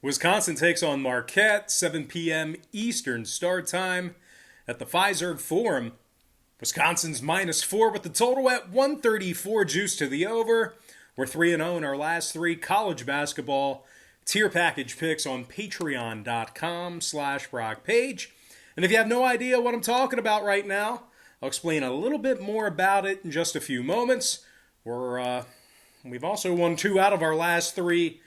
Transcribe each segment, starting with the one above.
Wisconsin takes on Marquette, 7 p.m. Eastern start time at the Fiserv Forum. Wisconsin's -4 with the total at 134 juice to the over. We're 3-0 in our last three college basketball tier package picks on patreon.com/BrockPage. And if you have no idea what I'm talking about right now, I'll explain a little bit more about it in just a few moments. We've also won 2 out of our last 3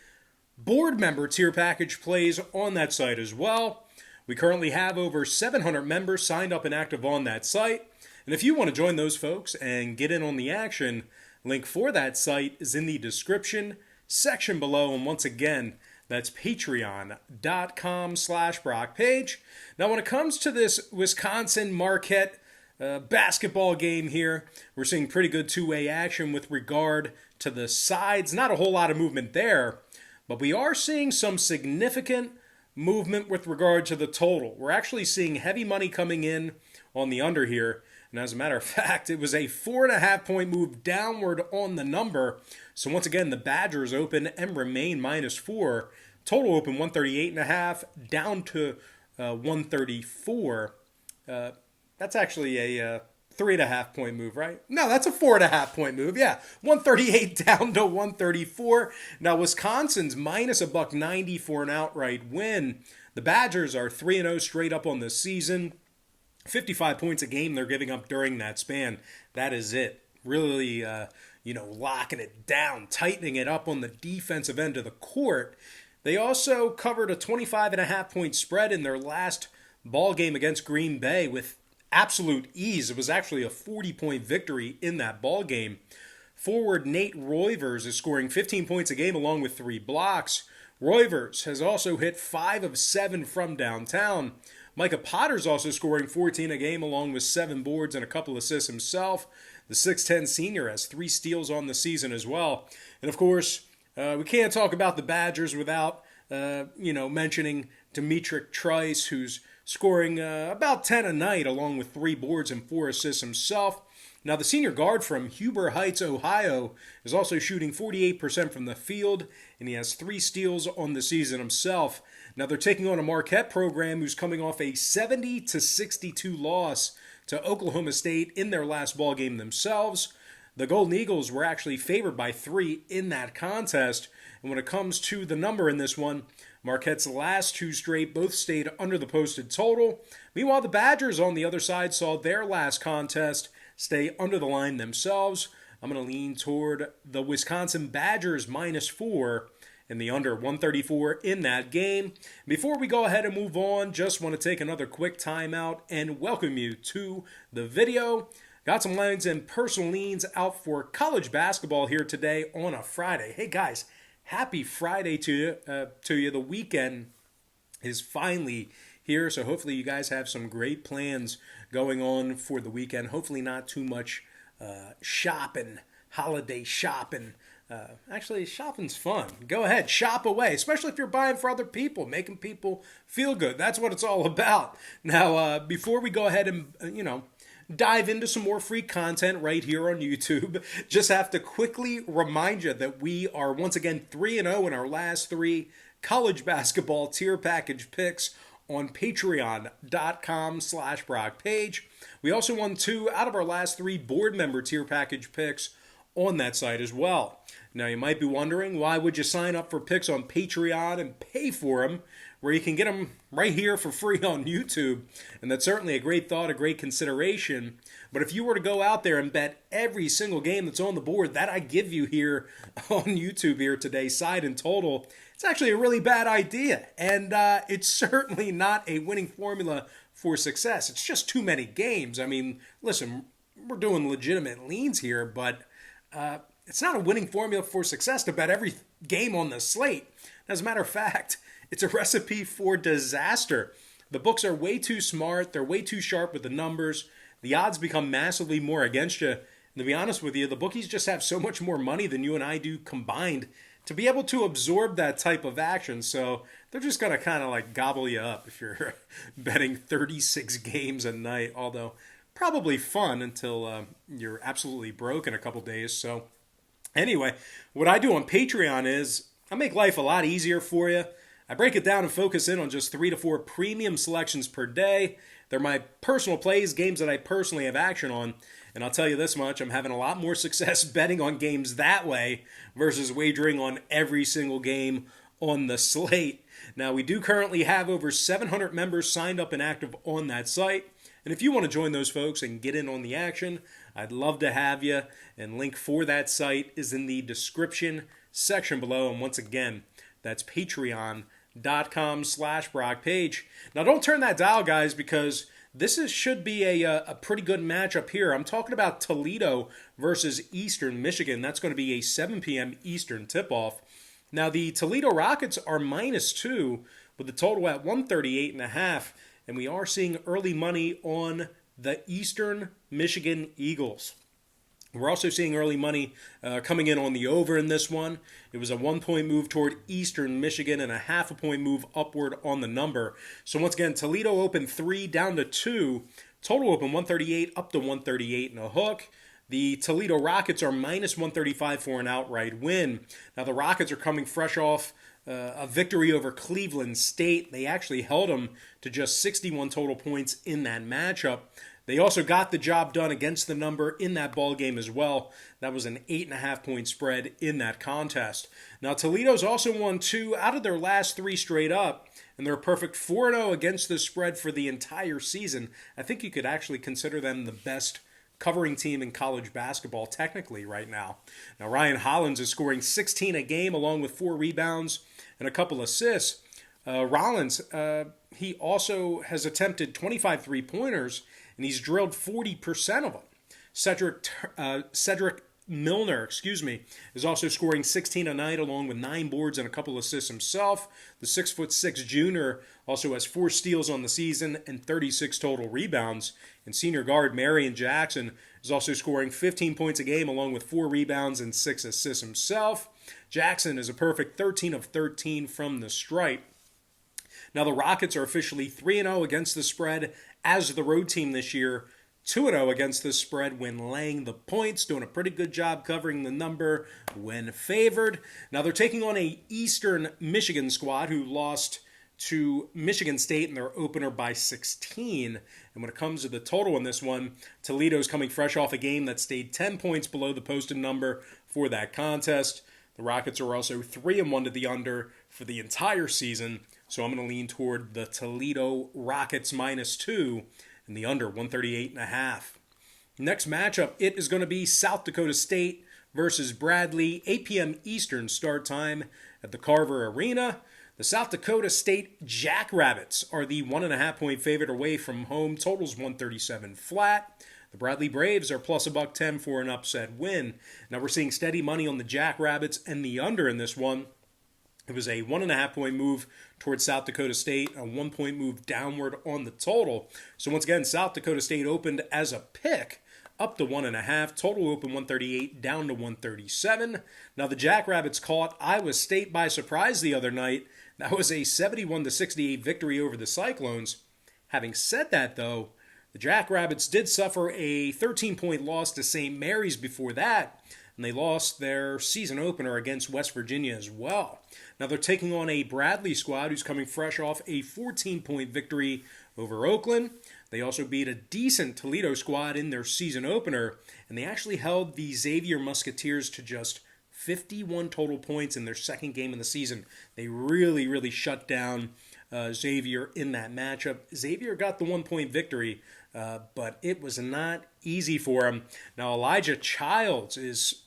board member tier package plays on that site as well. We currently have over 700 members signed up and active on that site. And if you want to join those folks and get in on the action, link for that site is in the description section below. And once again, that's patreon.com/BrockPage. Now, when it comes to this Wisconsin-Marquette basketball game here, we're seeing pretty good two-way action with regard to the sides. Not a whole lot of movement there, but we are seeing some significant movement with regard to the total. We're actually seeing heavy money coming in on the under here. And as a matter of fact, it was a 4.5-point move downward on the number. So once again, the Badgers open and remain -4. Total open 138.5 down to 134. That's actually a 3.5-point move, right? No, that's a 4.5-point move. Yeah, 138 down to 134. Now Wisconsin's -190 for an outright win. The Badgers are 3-0 straight up on the season. 55 points a game they're giving up during that span. That is it. Really, locking it down, tightening it up on the defensive end of the court. They also covered a 25.5-point spread in their last ball game against Green Bay with absolute ease. It was actually a 40-point victory in that ball game. Forward Nate Roivers is scoring 15 points a game along with 3 blocks. Roivers has also hit 5 of 7 from downtown. Micah Potter's also scoring 14 a game along with 7 boards and a couple assists himself. The 6'10 senior has 3 steals on the season as well. And of course, we can't talk about the Badgers without, mentioning Demetric Trice, who's scoring about 10 a night along with 3 boards and 4 assists himself. Now, the senior guard from Huber Heights, Ohio, is also shooting 48% from the field, and he has 3 steals on the season himself. Now, they're taking on a Marquette program who's coming off a 70-62 loss to Oklahoma State in their last ball game themselves. The Golden Eagles were actually favored by 3 in that contest. And when it comes to the number in this one, Marquette's last 2 straight both stayed under the posted total. Meanwhile, the Badgers on the other side saw their last contest stay under the line themselves. I'm going to lean toward the Wisconsin Badgers -4 and the under 134 in that game. Before we go ahead and move on, just want to take another quick timeout and welcome you to the video. Got some lines and personal leans out for college basketball here today on a Friday. Hey guys, happy Friday to you. The weekend is finally here, so hopefully you guys have some great plans going on for the weekend. Hopefully not too much shopping, holiday shopping. Actually, shopping's fun. Go ahead, shop away, especially if you're buying for other people, making people feel good. That's what it's all about. Now, before we go ahead and, dive into some more free content right here on YouTube, just have to quickly remind you that we are once again 3-0 in our last 3 college basketball tier package picks on patreon.com/BrockPage. We also won 2 out of our last 3 board member tier package picks on that site as well. Now, you might be wondering, why would you sign up for picks on Patreon and pay for them, where you can get them right here for free on YouTube? And that's certainly a great thought, a great consideration. But if you were to go out there and bet every single game that's on the board that I give you here on YouTube here today, side and total, it's actually a really bad idea. And it's certainly not a winning formula for success. It's just too many games. I mean, listen, we're doing legitimate leans here, but it's not a winning formula for success to bet every game on the slate. As a matter of fact, it's a recipe for disaster. The books are way too smart. They're way too sharp with the numbers. The odds become massively more against you. And to be honest with you, the bookies just have so much more money than you and I do combined to be able to absorb that type of action. So they're just going to kind of like gobble you up if you're betting 36 games a night, although probably fun until you're absolutely broke in a couple days. So anyway, what I do on Patreon is I make life a lot easier for you. I break it down and focus in on just 3 to 4 premium selections per day. They're my personal plays, games that I personally have action on. And I'll tell you this much, I'm having a lot more success betting on games that way versus wagering on every single game on the slate. Now, we do currently have over 700 members signed up and active on that site. And if you want to join those folks and get in on the action, I'd love to have you. And link for that site is in the description section below. And once again, that's patreon.com/BrockPage. Now, don't turn that dial, guys, because should be a pretty good matchup here. I'm talking about Toledo versus Eastern Michigan. That's going to be a 7 p.m. Eastern tip-off. Now, the Toledo Rockets are -2 with the total at 138.5, and we are seeing early money on the Eastern Michigan Eagles. We're also seeing early money coming in on the over in this one. It was a 1-point move toward Eastern Michigan and a 0.5 point move upward on the number. So once again, Toledo opened 3 down to 2. Total open 138 up to 138 and a hook. The Toledo Rockets are -135 for an outright win. Now the Rockets are coming fresh off a victory over Cleveland State. They actually held them to just 61 total points in that matchup. They also got the job done against the number in that ball game as well. That was an 8.5 point spread in that contest. Now, Toledo's also won 2 out of their last 3 straight up, and they're a perfect 4-0 against the spread for the entire season. I think you could actually consider them the best covering team in college basketball technically right now. Now, Ryan Hollins is scoring 16 a game along with 4 rebounds and a couple assists. Rollins, he also has attempted 25 three-pointers, and he's drilled 40% of them. Cedric Milner, is also scoring 16 a night along with 9 boards and a couple assists himself. The 6'6" junior also has 4 steals on the season and 36 total rebounds. And senior guard Marion Jackson is also scoring 15 points a game along with 4 rebounds and 6 assists himself. Jackson is a perfect 13 of 13 from the stripe. Now the Rockets are officially 3-0 against the spread as the road team this year, 2-0 against the spread when laying the points, doing a pretty good job covering the number when favored. Now they're taking on a Eastern Michigan squad who lost to Michigan State in their opener by 16. And when it comes to the total in this one, Toledo's coming fresh off a game that stayed 10 points below the posted number for that contest. The Rockets are also 3-1 to the under for the entire season. So I'm going to lean toward the Toledo Rockets -2 and the under 138.5. Next matchup, it is going to be South Dakota State versus Bradley, 8 p.m. Eastern start time at the Carver Arena. The South Dakota State Jackrabbits are the 1.5 point favorite away from home. Totals 137 flat. The Bradley Braves are plus $110 for an upset win. Now we're seeing steady money on the Jackrabbits and the under in this one. It was a 1.5 point move towards South Dakota State, a 1 point move downward on the total. So once again, South Dakota State opened as a pick up to 1.5. Total open 138 down to 137. Now the Jackrabbits caught Iowa State by surprise the other night. That was a 71-68 victory over the Cyclones. Having said that, though, the Jackrabbits did suffer a 13-point loss to St. Mary's before that, and they lost their season opener against West Virginia as well. Now they're taking on a Bradley squad who's coming fresh off a 14-point victory over Oakland. They also beat a decent Toledo squad in their season opener, and they actually held the Xavier Musketeers to just 51 total points in their second game of the season. They really shut down Xavier in that matchup. Xavier got the 1 point victory, but it was not easy for him. Now Elijah Childs is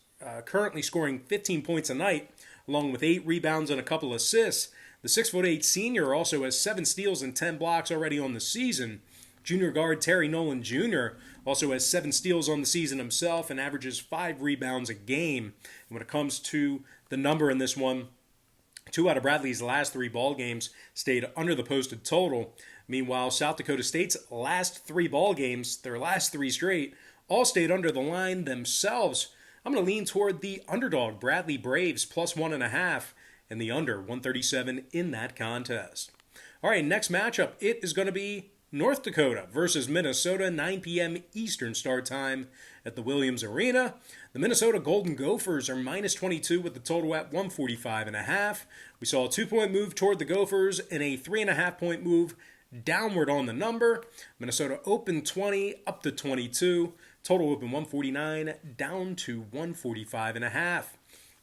currently scoring 15 points a night, along with 8 rebounds and a couple assists. The 6'8" senior also has 7 steals and 10 blocks already on the season. Junior guard Terry Nolan Jr. also has 7 steals on the season himself and averages 5 rebounds a game. And when it comes to the number in this one, 2 out of Bradley's last 3 ball games stayed under the posted total. Meanwhile, South Dakota State's last 3 ball games, their last 3 straight, all stayed under the line themselves. I'm going to lean toward the underdog, Bradley Braves, plus 1.5, and the under 137 in that contest. All right, next matchup, it is going to be North Dakota versus Minnesota, 9 p.m. Eastern start time at the Williams Arena. The Minnesota Golden Gophers are minus 22 with the total at 145.5. We saw a 2-point move toward the Gophers and a 3.5-point move downward on the number. Minnesota opened 20 up to 22. Total open 149 down to 145.5.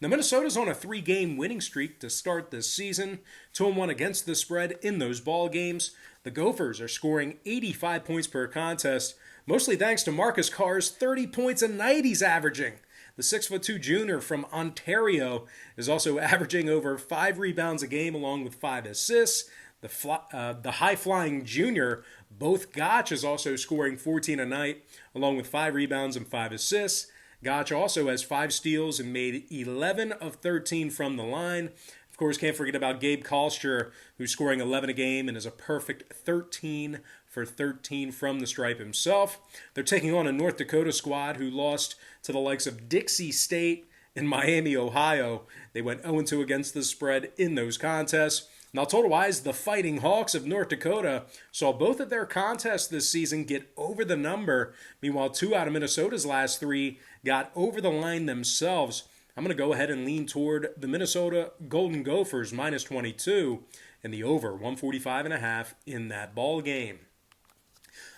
Now, Minnesota's on a 3-game winning streak to start this season, 2-1 against the spread in those ball games. The Gophers are scoring 85 points per contest, mostly thanks to Marcus Carr's 30 points a night he's averaging. The 6'2" junior from Ontario is also averaging over 5 rebounds a game along with 5 assists. The high-flying junior, Both Gotch, is also scoring 14 a night along with 5 rebounds and 5 assists. Gotch also has 5 steals and made 11 of 13 from the line. Of course, can't forget about Gabe Kalster, who's scoring 11 a game and is a perfect 13 for 13 from the stripe himself. They're taking on a North Dakota squad who lost to the likes of Dixie State and Miami, Ohio. They went 0-2 against the spread in those contests. Now, total-wise, the Fighting Hawks of North Dakota saw both of their contests this season get over the number. Meanwhile, 2 out of Minnesota's last 3 got over the line themselves. I'm going to go ahead and lean toward the Minnesota Golden Gophers minus 22 and the over 145.5 in that ball game.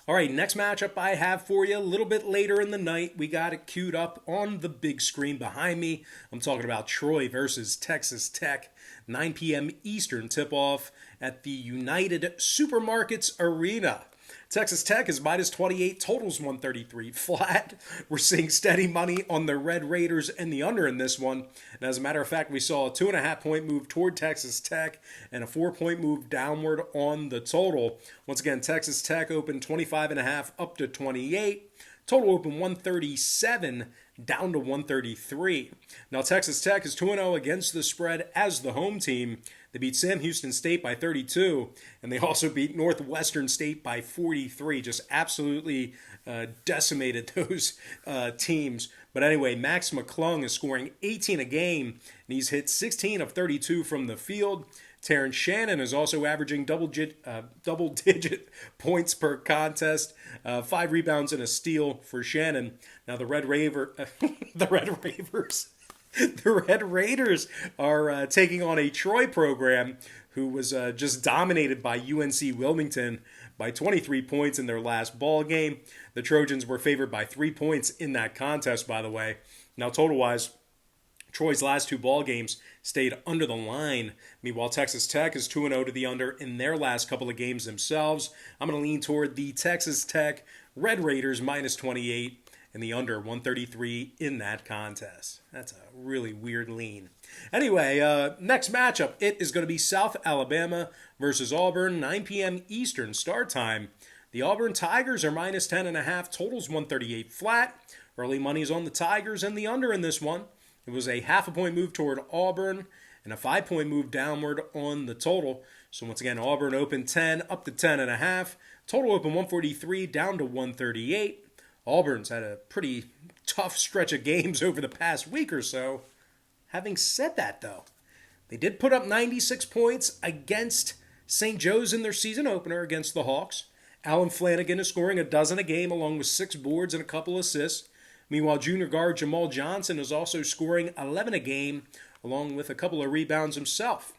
All right, next matchup I have for you a little bit later in the night. We got it queued up on the big screen behind me. I'm talking about Troy versus Texas Tech, 9 p.m. Eastern tip-off at the United Supermarkets Arena. Texas Tech is minus 28, totals 133 flat. We're seeing steady money on the Red Raiders and the under in this one. And as a matter of fact, we saw a 2.5-point move toward Texas Tech and a 4-point move downward on the total. Once again, Texas Tech opened 25.5 up to 28. Total open 137 down to 133. Now, Texas Tech is 2-0 against the spread as the home team. They beat Sam Houston State by 32, and they also beat Northwestern State by 43. Just absolutely decimated those teams. But anyway, Max McClung is scoring 18 a game, and he's hit 16 of 32 from the field. Terrence Shannon is also averaging double-digit points per contest, 5 rebounds and a steal for Shannon. Now the Red Raiders are taking on a Troy program who was just dominated by UNC Wilmington by 23 points in their last ball game. The Trojans were favored by 3 points in that contest, by the way. Now total-wise, Troy's last 2 ball games stayed under the line. Meanwhile, Texas Tech is 2-0 to the under in their last couple of games themselves. I'm going to lean toward the Texas Tech Red Raiders minus 28 and the under 133 in that contest. That's a really weird lean. Anyway, next matchup, it is going to be South Alabama versus Auburn, 9 p.m. Eastern start time. The Auburn Tigers are minus 10.5, totals 138 flat. Early money's on the Tigers and the under in this one. It was a 0.5-point move toward Auburn and a 5-point move downward on the total. So once again, Auburn opened 10 up to 10.5. Total open 143 down to 138. Auburn's had a pretty tough stretch of games over the past week or so. Having said that, though, they did put up 96 points against St. Joe's in their season opener against the Hawks. Alan Flanagan is scoring a dozen a game along with 6 boards and a couple assists. Meanwhile, junior guard Jamal Johnson is also scoring 11 a game, along with a couple of rebounds himself.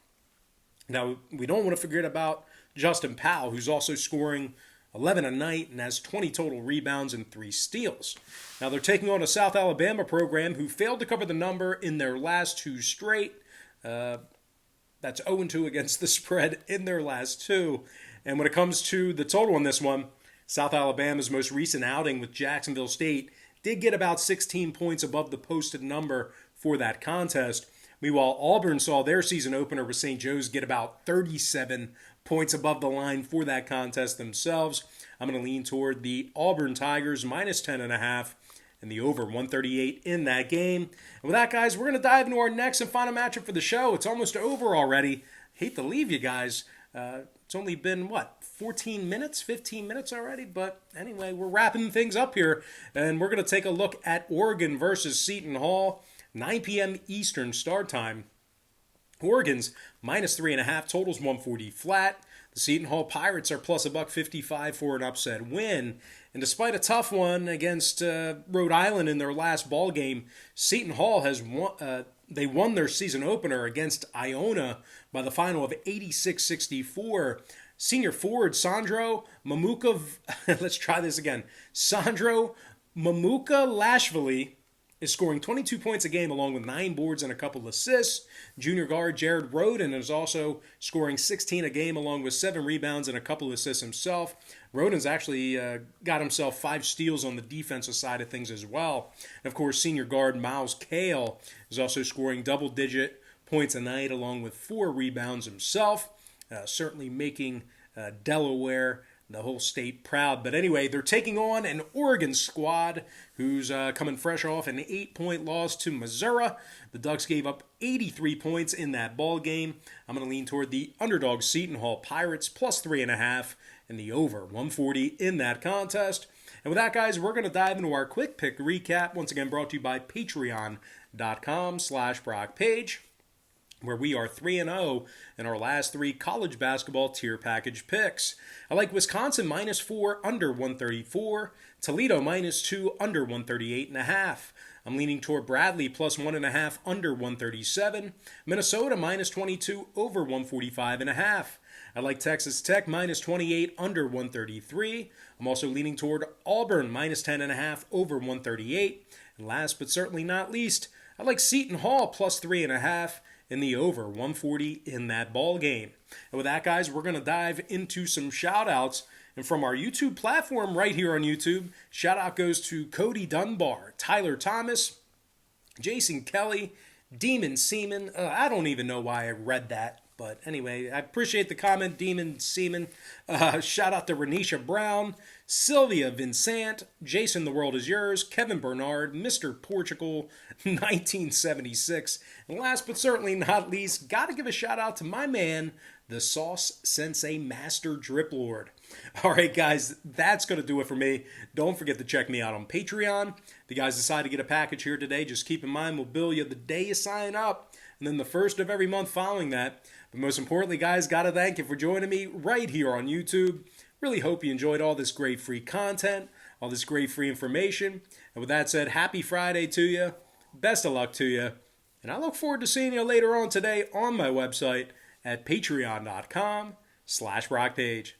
Now, we don't want to forget about Justin Powell, who's also scoring 11 a night and has 20 total rebounds and 3 steals. Now, they're taking on a South Alabama program who failed to cover the number in their last 2 straight. That's 0-2 against the spread in their last 2. And when it comes to the total on this one, South Alabama's most recent outing with Jacksonville State did get about 16 points above the posted number for that contest. Meanwhile, Auburn saw their season opener with St. Joe's get about 37 points above the line for that contest themselves. I'm going to lean toward the Auburn Tigers minus 10.5 and the over 138 in that game. And with that, guys, we're going to dive into our next and final matchup for the show. It's almost over already. Hate to leave you guys. It's only been, 15 minutes already? But anyway, we're wrapping things up here, and we're going to take a look at Oregon versus Seton Hall, 9 p.m. Eastern start time. Oregon's minus 3.5, totals 140 flat. The Seton Hall Pirates are plus $1.55 for an upset win. And despite a tough one against Rhode Island in their last ball game, Seton Hall has they won their season opener against Iona by the final of 86-64. Senior forward Sandro Mamuka, let's try this again. Sandro Mamuka Lashvili is scoring 22 points a game along with 9 boards and a couple assists. Junior guard Jared Roden is also scoring 16 a game along with 7 rebounds and a couple assists himself. Roden's actually got himself 5 steals on the defensive side of things as well. And of course, senior guard Miles Kale is also scoring double-digit points a night along with 4 rebounds himself. Certainly making Delaware, the whole state, proud. But anyway, they're taking on an Oregon squad who's coming fresh off an 8-point loss to Missouri. The Ducks gave up 83 points in that ball game. I'm going to lean toward the underdog Seton Hall Pirates plus 3.5 and the over 140 in that contest. And with that, guys, we're going to dive into our quick pick recap. Once again, brought to you by patreon.com/BrockPage, where we are 3-0 in our last 3 college basketball tier package picks. I like Wisconsin minus 4 under 134, Toledo minus 2 under 138.5. I'm leaning toward Bradley plus 1.5 under 137, Minnesota minus 22 over 145.5. I like Texas Tech minus 28 under 133. I'm also leaning toward Auburn minus 10.5 over 138. And last but certainly not least, I like Seton Hall plus 3.5 in the over 140 in that ball game. And with that, guys, we're going to dive into some shout-outs. And from our YouTube platform right here on YouTube, shout-out goes to Cody Dunbar, Tyler Thomas, Jason Kelly, Demon Seaman. I don't even know why I read that. But anyway, I appreciate the comment, Demon Seaman. Shout out to Renisha Brown, Sylvia Vincent, Jason The World Is Yours, Kevin Bernard, Mr. Portugal, 1976. And last but certainly not least, got to give a shout out to my man, the Sauce Sensei Master Drip Lord. All right, guys, that's going to do it for me. Don't forget to check me out on Patreon. If you guys decide to get a package here today, just keep in mind we'll bill you the day you sign up, and then the first of every month following that. But most importantly, guys, got to thank you for joining me right here on YouTube. Really hope you enjoyed all this great free content, all this great free information. And with that said, happy Friday to you. Best of luck to you. And I look forward to seeing you later on today on my website at patreon.com/BrockPage.